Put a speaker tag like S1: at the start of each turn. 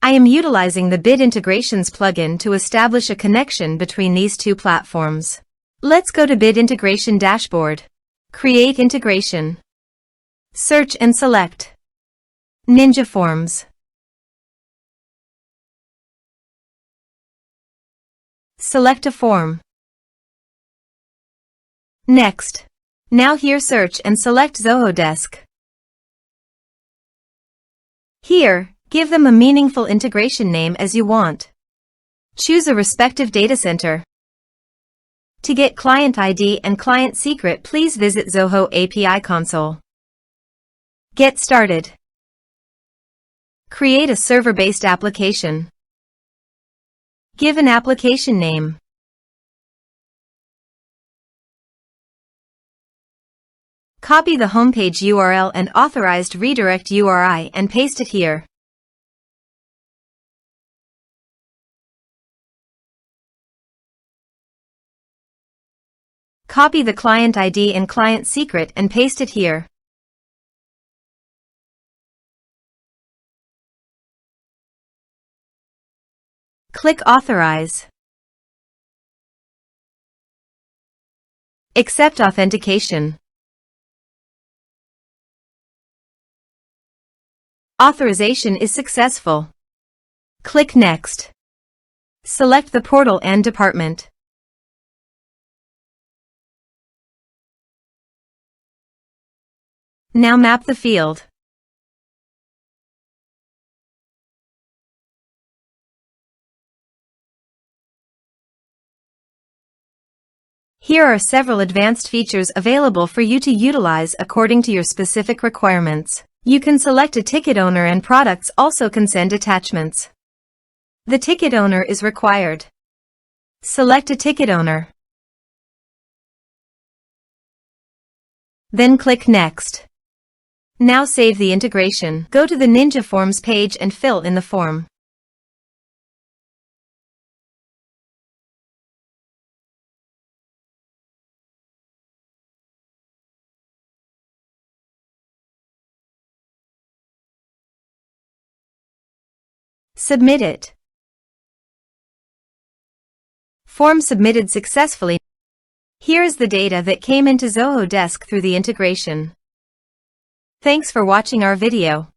S1: I am utilizing the Bit Integrations plugin to establish a connection between these two platforms. Let's go to Bit Integration Dashboard. Create integration. Search and select Ninja Forms. Select a form. Next. Now here search and select Zoho Desk. Here, give them a meaningful integration name as you want. Choose a respective data center. To get client ID and client secret, please visit Zoho API Console. Get started. Create a server-based application. Give an application name. Copy the homepage URL and authorized redirect URI and paste it here. Copy the client ID and client secret and paste it here. Click Authorize. Accept authentication. Authorization is successful. Click Next. Select the portal and department. Now map the field. Here are several advanced features available for you to utilize according to your specific requirements. You can select a ticket owner, and products also can send attachments. The ticket owner is required. Select a ticket owner. Then click Next. Now save the integration. Go to the Ninja Forms page and fill in the form. Submit it. Form submitted successfully. Here is the data that came into Zoho Desk through the integration. Thanks for watching our video.